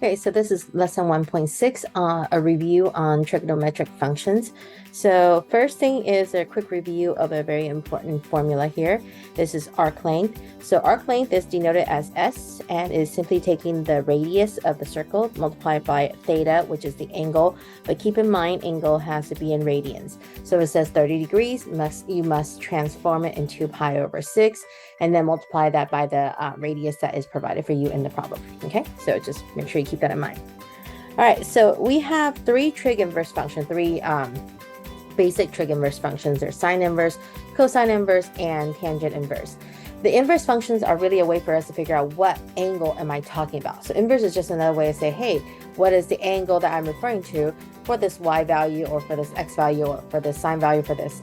Okay, so this is lesson 1.6, a review on trigonometric functions. So first thing is a quick review of a very important formula here. This is arc length. So arc length is denoted as S and is simply taking the radius of the circle multiplied by theta, which is the angle. But keep in mind, angle has to be in radians. So it says 30 degrees, you must transform it into pi over 6 and then multiply that by the radius that is provided for you in the problem. Okay, so just make sure you keep that in mind. All right, so we have three trig inverse functions, three basic trig inverse functions. There's sine inverse, cosine inverse, and tangent inverse. The inverse functions are really a way for us to figure out what angle am I talking about. So inverse is just another way to say, hey, what is the angle that I'm referring to for this y value or for this x value or for this sine value for this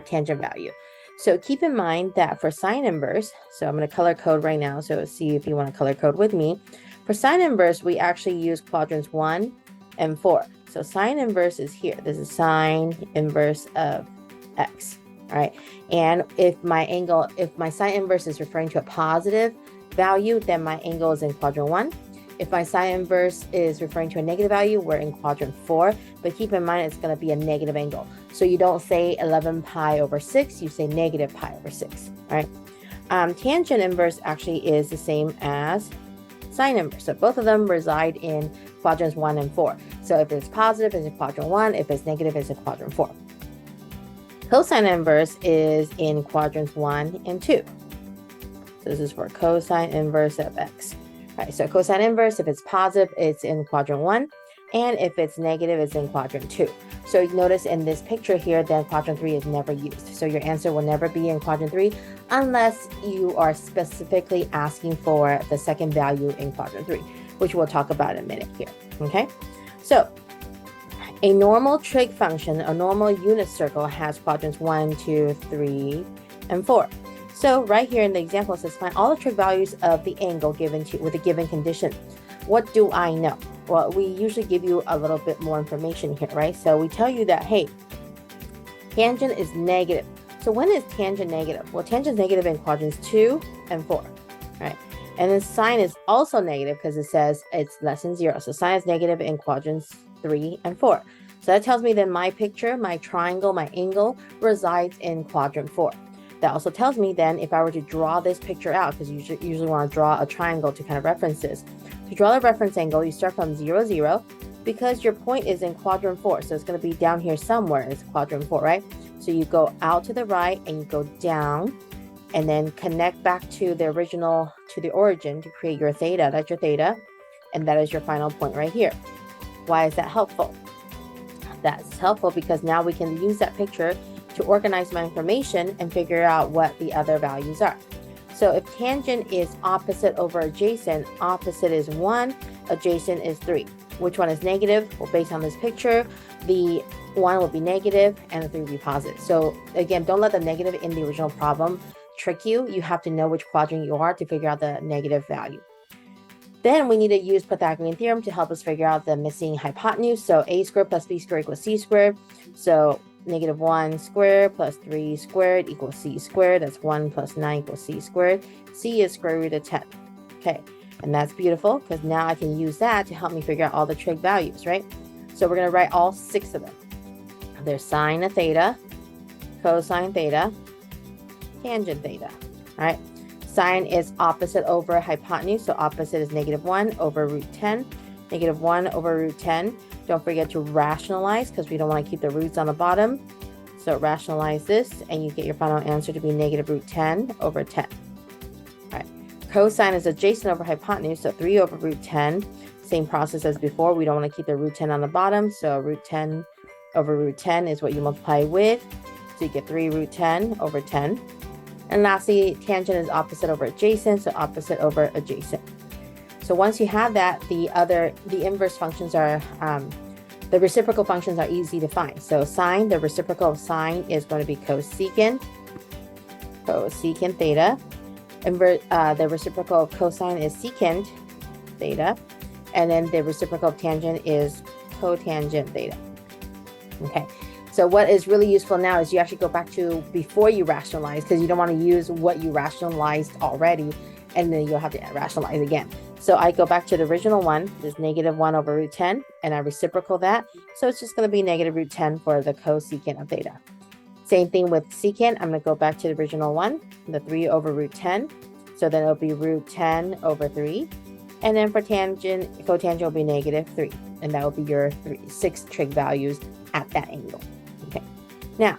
tangent value. So keep in mind that for sine inverse, so I'm going to color code right now, so see if you want to color code with me. For sine inverse, we actually use quadrants 1 and 4. So sine inverse is here. This is sine inverse of x, all right? And if my sine inverse is referring to a positive value, then my angle is in quadrant 1. If my sine inverse is referring to a negative value, we're in quadrant 4, but keep in mind it's going to be a negative angle. So you don't say 11 pi over 6, you say negative pi over 6, all right? Tangent inverse actually is the same as sine inverse. So both of them reside in quadrants 1 and 4. So if it's positive, it's in quadrant 1. If it's negative, it's in quadrant 4. Cosine inverse is in quadrants 1 and 2. So this is for cosine inverse of x. All right, so cosine inverse, if it's positive, it's in quadrant 1. And if it's negative, it's in quadrant 2. So you notice in this picture here, then quadrant 3 is never used. So your answer will never be in quadrant 3 unless you are specifically asking for the second value in quadrant 3, which we'll talk about in a minute here, okay? So a normal trig function, a normal unit circle has quadrants 1, 2, 3, and 4. So right here in the example, it says find all the trig values of the angle given to with a given condition. What do I know? Well, we usually give you a little bit more information here, right? So we tell you that, hey, tangent is negative. So when is tangent negative? Well, tangent is negative in quadrants 2 and 4, right? And then sine is also negative because it says it's less than 0. So sine is negative in quadrants 3 and 4. So that tells me that my picture, my triangle, my angle resides in quadrant 4. That also tells me then if I were to draw this picture out, because you usually want to draw a triangle to kind of reference this. To draw the reference angle, you start from 0, 0, because your point is in quadrant 4. So it's going to be down here somewhere. It's quadrant 4, right? So you go out to the right and you go down and then connect back to the original, to the origin to create your theta. That's your theta. And that is your final point right here. Why is that helpful? That's helpful because now we can use that picture to organize my information and figure out what the other values are. So if tangent is opposite over adjacent, opposite is 1, adjacent is 3. Which one is negative? Well, based on this picture, the 1 will be negative and the 3 will be positive. So again, don't let the negative in the original problem trick you. You have to know which quadrant you are to figure out the negative value. Then we need to use Pythagorean Theorem to help us figure out the missing hypotenuse. So a squared plus b squared equals c squared. So negative 1 squared plus 3 squared equals c squared. That's 1 plus 9 equals c squared. C is square root of 10. Okay, and that's beautiful because now I can use that to help me figure out all the trig values, right? So we're going to write all 6 of them. There's sine of theta, cosine theta, tangent theta, all right? Sine is opposite over hypotenuse, so opposite is negative 1 over root 10. Negative 1 over root 10. Don't forget to rationalize because we don't want to keep the roots on the bottom. So rationalize this and you get your final answer to be negative root 10 over 10. All right. Cosine is adjacent over hypotenuse, so 3 over root 10. Same process as before. We don't want to keep the root 10 on the bottom. So root 10 over root 10 is what you multiply with. So you get 3 root 10 over 10. And lastly, tangent is opposite over adjacent, so opposite over adjacent. So once you have that, the inverse functions are, the reciprocal functions are easy to find. So sine, the reciprocal of sine is going to be cosecant theta. The reciprocal of cosine is secant theta. And then the reciprocal of tangent is cotangent theta. Okay. So what is really useful now is you actually go back to before you rationalize because you don't want to use what you rationalized already and then you'll have to rationalize again. So I go back to the original one, this -1 over root 10, and I reciprocal that. So it's just going to be negative root 10 for the cosecant of theta. Same thing with secant. I'm going to go back to the original one, the 3 over root 10. So then it'll be root 10 over 3. And then for tangent, cotangent will be -3. And that will be your 6 trig values at that angle. Okay. Now,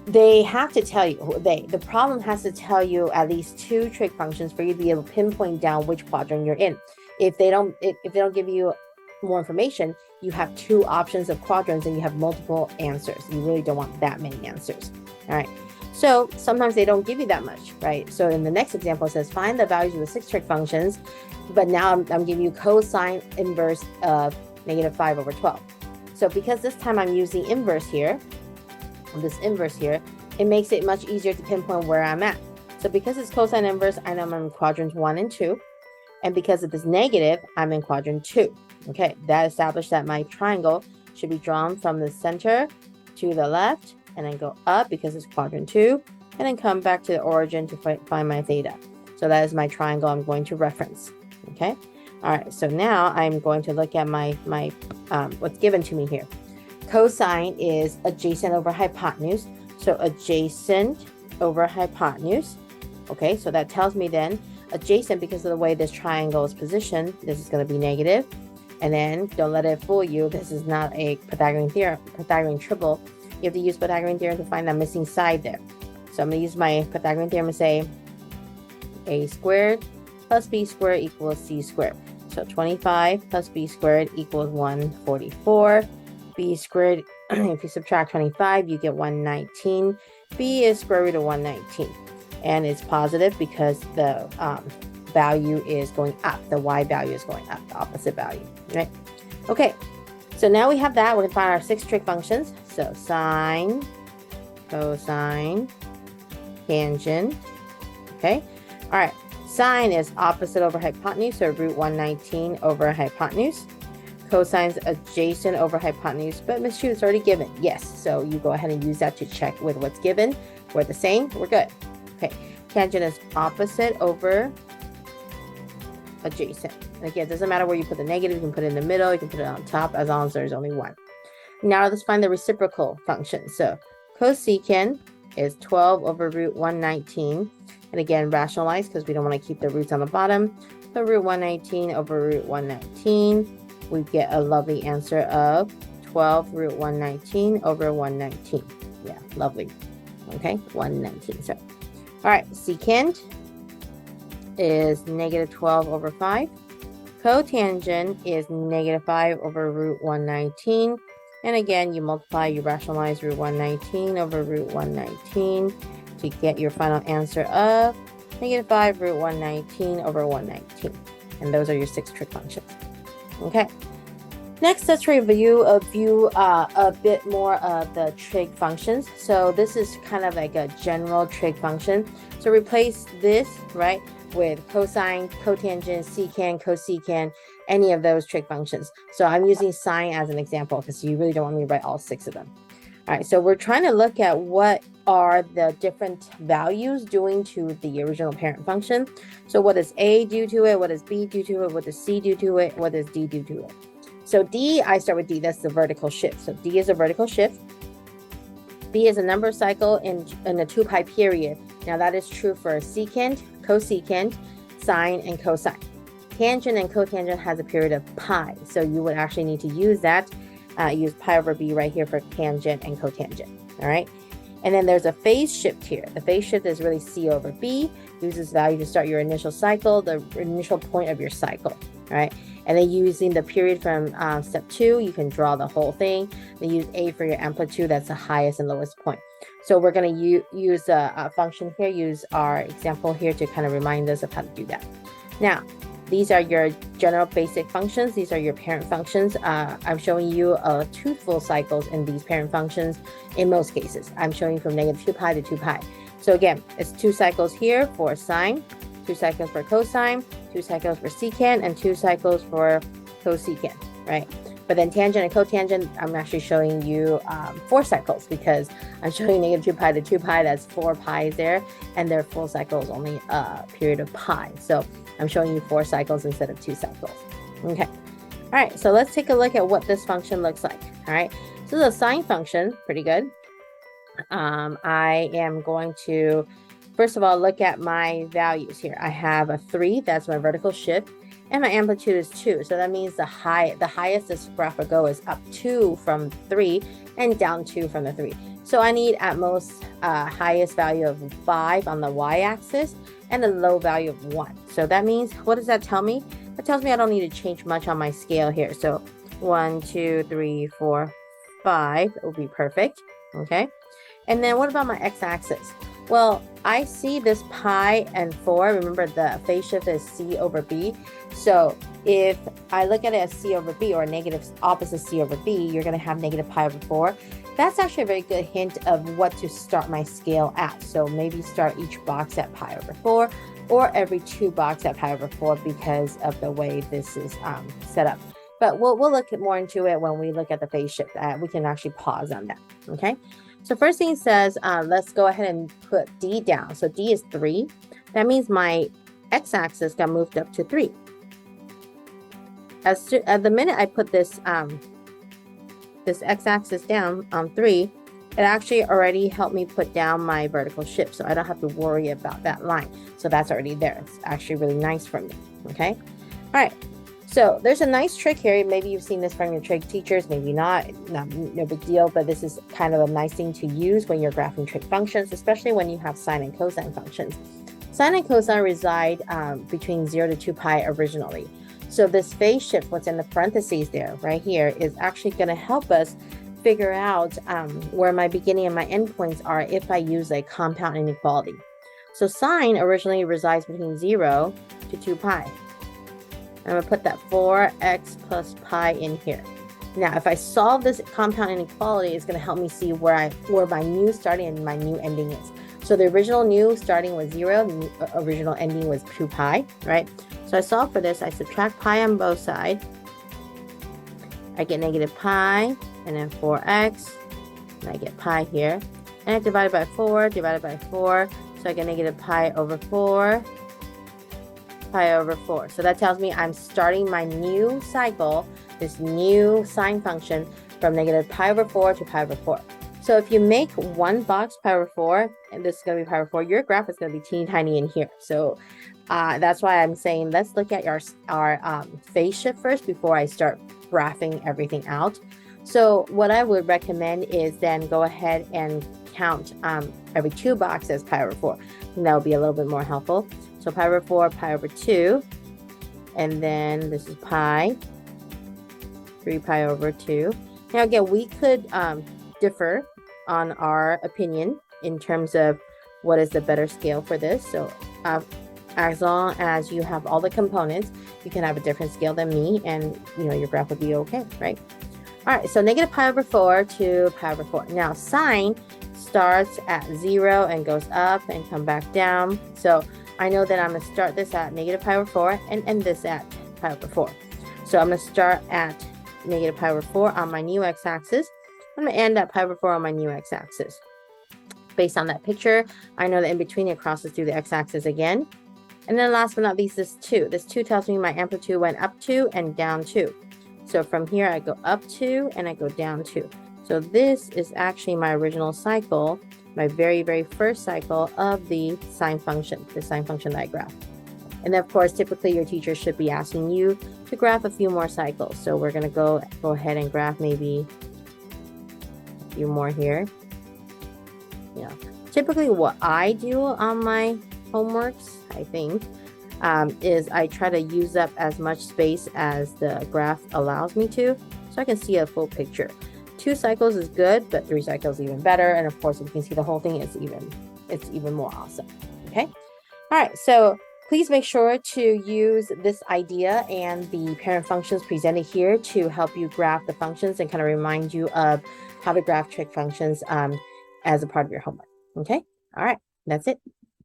they have to tell you, the problem has to tell you at least 2 trig functions for you to be able to pinpoint down which quadrant you're in. If they don't give you more information, you have 2 options of quadrants and you have multiple answers. You really don't want that many answers. All right. So sometimes they don't give you that much, right? So in the next example, it says find the values of the 6 trig functions, but now I'm giving you cosine inverse of -5 over 12. So because this time I'm using inverse here, it makes it much easier to pinpoint where I'm at. So because it's cosine inverse, I know I'm in quadrants 1 and 2. And because of this negative, I'm in quadrant 2. Okay, that established that my triangle should be drawn from the center to the left and then go up because it's quadrant 2 and then come back to the origin to find my theta. So that is my triangle I'm going to reference. Okay, all right, so now I'm going to look at my what's given to me here. Cosine is adjacent over hypotenuse. So adjacent over hypotenuse. Okay, so that tells me then adjacent, because of the way this triangle is positioned, this is going to be negative. And then don't let it fool you. This is not a Pythagorean theorem, Pythagorean triple. You have to use Pythagorean theorem to find that missing side there. So I'm going to use my Pythagorean theorem and say a squared plus b squared equals c squared. So 25 plus b squared equals 144. B squared, if you subtract 25, you get 119. B is square root of 119. And it's positive because the value is going up. The y value is going up, the opposite value, right? Okay, so now we have that. We're going to find our 6 trig functions. So sine, cosine, tangent, okay? All right, sine is opposite over hypotenuse, so root 119 over hypotenuse. Cosine's adjacent over hypotenuse, but Miss Chu, it's already given. Yes, so you go ahead and use that to check with what's given. We're the same, we're good. Okay, tangent is opposite over adjacent. Again, it doesn't matter where you put the negative. You can put it in the middle, you can put it on top, as long as there's only one. Now let's find the reciprocal function. So cosecant is 12 over root 119. And again, rationalize because we don't want to keep the roots on the bottom. So root 119 over root 119. We get a lovely answer of 12 root 119 over 119. Yeah, lovely. Okay, 119. So, all right, secant is -12 over 5. Cotangent is -5 over root 119. And again, you multiply, you rationalize root 119 over root 119 to get your final answer of -5 root 119 over 119. And those are your 6 trig functions. Okay, next let's review a bit more of the trig functions. So this is kind of like a general trig function. So replace this, right, with cosine, cotangent, secant, cosecant, any of those trig functions. So I'm using sine as an example because you really don't want me to write all 6 of them. All right, so we're trying to look at what are the different values doing to the original parent function. So what does A do to it? What does B do to it? What does C do to it? What does D do to it? So D, I start with D, that's the vertical shift. So D is a vertical shift. B is a number cycle in a 2 pi period. Now that is true for secant, cosecant, sine, and cosine. Tangent and cotangent has a period of pi. So you would actually need to use that. Use pi over b right here for tangent and cotangent. All right. And then there's a phase shift here. The phase shift is really C over B. Use this value to start your initial cycle, the initial point of your cycle. All right. And then using the period from step 2, you can draw the whole thing. Then use A for your amplitude. That's the highest and lowest point. So we're going to use a function here, use our example here to kind of remind us of how to do that. Now, these are your general basic functions. These are your parent functions. I'm showing you 2 full cycles in these parent functions in most cases. I'm showing you from -2 pi to 2 pi. So again, it's 2 cycles here for sine, 2 cycles for cosine, 2 cycles for secant, and 2 cycles for cosecant, right? But then tangent and cotangent, I'm actually showing you 4 cycles because I'm showing negative 2 pi to 2 pi. That's 4 pi's there. And their full cycle is only a period of pi. So I'm showing you 4 cycles instead of 2 cycles. Okay. All right. So let's take a look at what this function looks like. All right. So the sine function, pretty good. I am going to, first of all, look at my values here. I have a 3. That's my vertical shift. And my amplitude is 2. So that means the highest this graph will go is up 2 from 3 and down 2 from the 3. So I need at most highest value of 5 on the y-axis and a low value of 1. So that means, what does that tell me? That tells me I don't need to change much on my scale here. So 1, 2, 3, 4, 5 will be perfect. Okay. And then what about my x-axis? Well, I see this pi and 4. Remember, the phase shift is c over b. So if I look at it as c over b, or negative opposite c over b, you're going to have negative pi over 4. That's actually a very good hint of what to start my scale at. So maybe start each box at pi over 4, or every 2 boxes at pi over 4 because of the way this is set up. But we'll look more into it when we look at the phase shift. We can actually pause on that. Okay. So first thing it says, let's go ahead and put d down. So d is 3. That means my x-axis got moved up to 3. At the minute I put this this x-axis down on 3, it actually already helped me put down my vertical shift. So I don't have to worry about that line. So that's already there. It's actually really nice for me. Okay. All right. So there's a nice trick here. Maybe you've seen this from your trig teachers, maybe not, no big deal, but this is kind of a nice thing to use when you're graphing trig functions, especially when you have sine and cosine functions. Sine and cosine reside between 0 to 2 pi originally. So this phase shift, what's in the parentheses there, right here, is actually going to help us figure out where my beginning and my end points are if I use a compound inequality. So sine originally resides between 0 to 2 pi. I'm going to put that 4x plus pi in here. Now, if I solve this compound inequality, it's going to help me see where my new starting and my new ending is. So the original new starting was 0, the original ending was 2 pi, right? So I solve for this. I subtract pi on both sides. I get negative pi, and then 4x, and I get pi here. And I divide by 4, so I get negative pi over 4. Pi over 4. So that tells me I'm starting my new cycle, this new sine function, from negative pi over 4 to pi over 4. So if you make one box pi over 4, and this is going to be pi over 4, your graph is going to be teeny tiny in here. So that's why I'm saying let's look at our phase shift first before I start graphing everything out. So what I would recommend is then go ahead and count every 2 boxes pi over 4. And that will be a little bit more helpful. So pi over 4, pi over 2, and then this is pi, 3 pi over 2. Now again, we could differ on our opinion in terms of what is the better scale for this. So as long as you have all the components, you can have a different scale than me, and your graph would be okay, right? All right, so negative pi over 4 to pi over 4. Now sine starts at 0 and goes up and come back down. So I know that I'm going to start this at negative pi over 4 and end this at pi over 4. So I'm going to start at negative pi over 4 on my new x-axis. I'm going to end at pi over 4 on my new x-axis. Based on that picture, I know that in between it crosses through the x-axis again. And then last but not least, this 2. This 2 tells me my amplitude went up 2 and down 2. So from here, I go up 2 and I go down 2. So this is actually my original cycle, my very, very first cycle of the sine function, the sine function that I graphed. And then of course, typically your teacher should be asking you to graph a few more cycles. So we're going to go ahead and graph maybe a few more here. Typically what I do on my homeworks, I think, is I try to use up as much space as the graph allows me to, so I can see a full picture. 2 cycles is good, but 3 cycles is even better. And of course, if you can see the whole thing, it's even more awesome. Okay. All right. So please make sure to use this idea and the parent functions presented here to help you graph the functions and kind of remind you of how to graph trig functions as a part of your homework. Okay. All right. That's it.